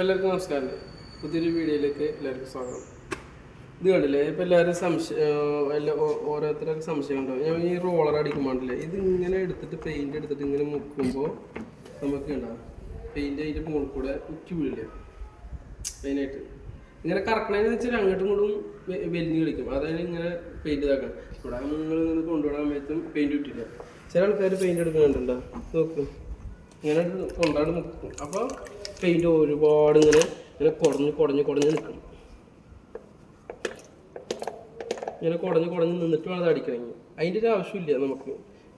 എല്ലാവർക്കും നമസ്കാരം. പുതിയൊരു വീഡിയോയിലേക്ക് എല്ലാവർക്കും സ്വാഗതം. ഇത് കണ്ടില്ലേ, ഇപ്പം എല്ലാവരും ഓരോരുത്തരൊക്കെ സംശയം ഉണ്ടാവും. ഞാൻ ഈ റോളർ അടിക്കുമ്പോണ്ടല്ലേ, ഇത് ഇങ്ങനെ എടുത്തിട്ട് പെയിൻറ് എടുത്തിട്ട് ഇങ്ങനെ മുക്കുമ്പോൾ നമുക്ക് ഉണ്ടാവും പെയിൻറ് അതിൻ്റെ മുകളിൽ കൂടെ ഉറ്റി വീഴില്ല. മെയിനായിട്ട് ഇങ്ങനെ കറക്കണമെന്ന് വെച്ചാൽ അങ്ങോട്ടും ഇങ്ങോട്ടും വലിഞ്ഞ് കളിക്കും. അതായത് ഇങ്ങനെ പെയിൻറ് ഇതാക്കണം. ഇവിടെ നിങ്ങൾ കൊണ്ടുപോകാൻ സമയത്തും പെയിൻറ് ഇട്ടില്ല. ചില ആൾക്കാർ പെയിൻറ് എടുക്കുന്നുണ്ടോ, നോക്കും ഇങ്ങനെ കൊണ്ടാട് മുക്കും. അപ്പോൾ പെയിൻറ് ഒരുപാട് ഇങ്ങനെ കുടഞ്ഞ് നിൽക്കണം. ഇങ്ങനെ കുടഞ്ഞ് നിന്നിട്ട് വേണം അത് അടിക്കണമെങ്കിൽ. അതിൻ്റെ ഒരു ആവശ്യമില്ല. നമുക്ക്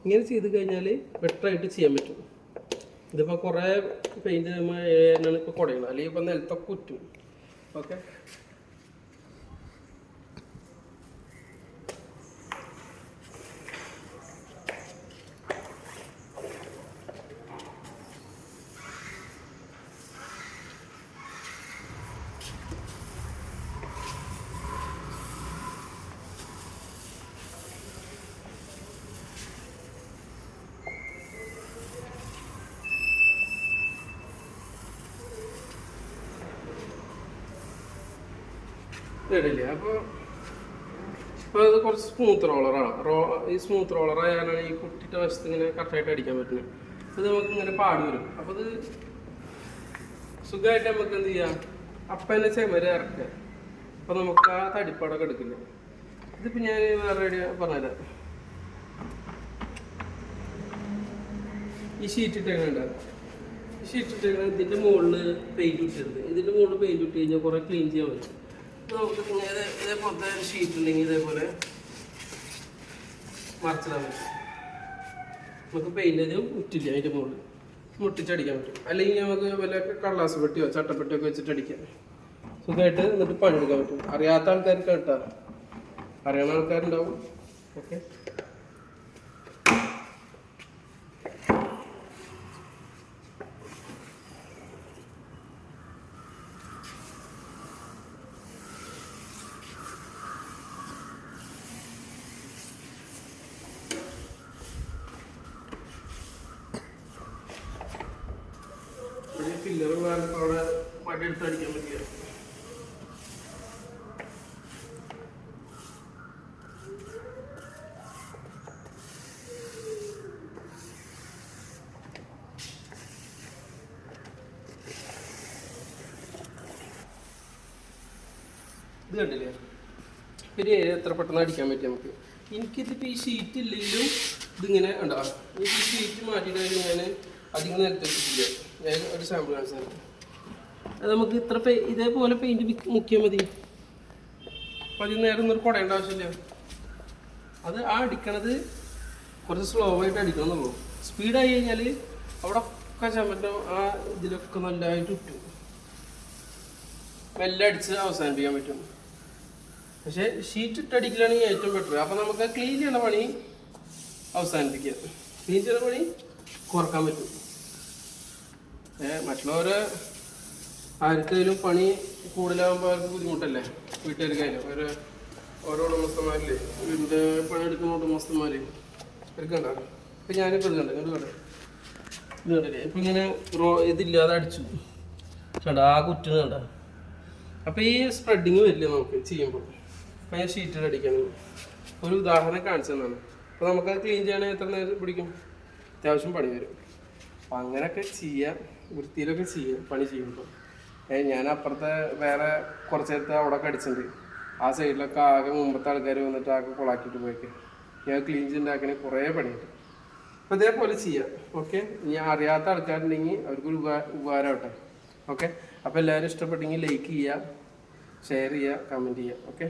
ഇങ്ങനെ ചെയ്ത് കഴിഞ്ഞാൽ ബെറ്ററായിട്ട് ചെയ്യാൻ പറ്റും. ഇതിപ്പോൾ കുറേ പെയിൻറ് എന്നാണ് ഇപ്പോൾ കുടയണം, അല്ലെങ്കിൽ ഇപ്പോൾ നിലത്തൊക്കെ കുറ്റും. ഓക്കെ, റെഡിയില്ലേ? അപ്പോൾ അത് കുറച്ച് സ്മൂത്ത് റോളറാണ്. ഈ സ്മൂത്ത് റോളർ ആയാലാണ് ഈ കുട്ടിയുടെ വശത്ത് ഇങ്ങനെ കറക്റ്റായിട്ട് അടിക്കാൻ പറ്റുന്നത്. അത് നമുക്ക് ഇങ്ങനെ പാടി വരും. അപ്പോൾ അത് സുഖമായിട്ട് നമുക്ക് എന്ത് ചെയ്യാം, അപ്പം തന്നെ ചെമര് ഇറക്കുക. അപ്പോൾ നമുക്ക് ആ തടിപ്പാടൊക്കെ എടുക്കില്ല. ഇതിപ്പോൾ ഞാൻ വേറെ പറഞ്ഞുതരാം. ഈ ഷീറ്റ് ഇട്ടേക്കുന്നുണ്ട്. ഈ ഷീറ്റ് ഇട്ടേക്കുന്നത് ഇതിൻ്റെ മുകളിൽ പെയിൻറ്റ് ഇട്ടിരുന്നത്. ഇതിൻ്റെ മുകളിൽ പെയിൻറ്റ് ഇട്ട് കഴിഞ്ഞാൽ കുറേ ക്ലീൻ ചെയ്യാൻ പറ്റും. നമുക്ക് ഇതേപോലത്തെ ഒരു ഷീറ്റ് ഉണ്ടെങ്കിൽ ഇതേപോലെ മറച്ചിടാൻ പറ്റും. നമുക്ക് പെയിൻ്റ് അധികം ഉറ്റില്ല, അതിൻ്റെ മുകളിൽ മുട്ടിച്ചടിക്കാൻ പറ്റും. അല്ലെങ്കിൽ നമുക്ക് വല്ല കടലാസ് പെട്ടിയോ ചട്ടപ്പെട്ടിയോ ഒക്കെ വെച്ചിട്ട് അടിക്കാം. സുഖമായിട്ട് എന്നിട്ട് പണിയെടുക്കാൻ പറ്റും. അറിയാത്ത ആൾക്കാർക്ക് കേട്ടാ, അറിയാവുന്ന ആൾക്കാരുണ്ടാവും. ഓക്കെ, പില്ലർ അവിടെ പടിയെടുത്ത് അടിക്കാൻ പറ്റില്ല. ഇത് കണ്ടില്ലേ, പിന്നെ എത്ര പെട്ടെന്ന് അടിക്കാൻ പറ്റും നമുക്ക്. എനിക്കിതിപ്പോൾ ഈ ഷീറ്റ് ഇല്ലെങ്കിലും ഇതിങ്ങനെ ഉണ്ടാവും. ഈ ഷീറ്റ് മാറ്റിയിട്ട് ഞാൻ അധികം നിലത്തെത്തില്ല. ഞാൻ ഒരു സാമ്പിൾ കാണിച്ചു. അത് നമുക്ക് ഇതേപോലെ പെയിൻറ് മുക്കിയാൽ മതി. അപ്പം അതിന് നേരം ഒന്നും കുടയേണ്ട ആവശ്യമില്ല. അത് ആ അടിക്കണത് കുറച്ച് സ്ലോ ആയിട്ട് അടിക്കണം എന്നുള്ളൂ. സ്പീഡായി കഴിഞ്ഞാൽ അവിടെ ഒക്കെ ചമ്മറ്റം ആ ഇതിലൊക്കെ നല്ലതായിട്ട് ഇട്ടും മെല്ലെ അടിച്ച് അവസാനിപ്പിക്കാൻ പറ്റും. പക്ഷേ ഷീറ്റ് ഇട്ടടിക്കലാണെങ്കിൽ ഏറ്റവും ബെറ്റർ. അപ്പം നമുക്ക് ക്ലീൻ ചെയ്യുന്ന പണി അവസാനിപ്പിക്കുക, ക്ലീൻ ചെയ്യുന്ന പണി കുറക്കാൻ പറ്റും. മറ്റുള്ളവർ ആർക്കെങ്കിലും പണി കൂടുതലാകുമ്പോൾ അവർക്ക് ബുദ്ധിമുട്ടല്ലേ, വീട്ടുകാർക്കായാലും. ഓരോ ഉടമസ്ഥന്മാരില്ലേ, വീടിൻ്റെ പണിയെടുക്കുന്ന ഉടമസ്ഥന്മാർ എടുക്കണ്ട. ഇപ്പം ഞാനിപ്പോൾ ഇത് കണ്ടില്ലേ, ഇപ്പം ഇങ്ങനെ ഇതില്ലാതെ അടിച്ചു കണ്ട, ആ കുറ്റിന് കണ്ട. അപ്പം ഈ സ്പ്രെഡിങ് വരില്ല നമുക്ക് ചെയ്യുമ്പോൾ. അപ്പം ഞാൻ ഷീറ്റിൽ അടിക്കണം. ഒരു ഉദാഹരണം കാണിച്ചു തന്നാണ്. അപ്പോൾ നമുക്കത് ക്ലീൻ ചെയ്യണമെങ്കിൽ എത്ര നേരം പിടിക്കും? അത്യാവശ്യം പണി വരും. അപ്പം അങ്ങനെയൊക്കെ ചെയ്യാം, വൃത്തിയിലൊക്കെ ചെയ്യാം പണി ചെയ്യുമ്പോൾ. ഞാൻ അപ്പുറത്തെ വേറെ കുറച്ച് നേരത്തെ അവിടെ അടിച്ചിട്ടുണ്ട്. ആ സൈഡിലൊക്കെ ആകെ മുമ്പത്തെ ആൾക്കാർ വന്നിട്ട് ആകെ കൊളാക്കിയിട്ട് പോയൊക്കെ ഞാൻ ക്ലീൻ ചെയ്തുണ്ടാക്കണേ കുറേ പണിയുണ്ട്. അപ്പോൾ ഇതേപോലെ ചെയ്യാം. ഓക്കെ, ഞാൻ അറിയാത്ത ആൾക്കാരുണ്ടെങ്കിൽ അവർക്കൊരു ഉപകാരമാവട്ടെ. ഓക്കെ, അപ്പോൾ എല്ലാവരും ഇഷ്ടപ്പെട്ടെങ്കിൽ ലൈക്ക് ചെയ്യുക, ഷെയർ ചെയ്യുക, കമൻറ്റ് ചെയ്യുക. ഓക്കെ.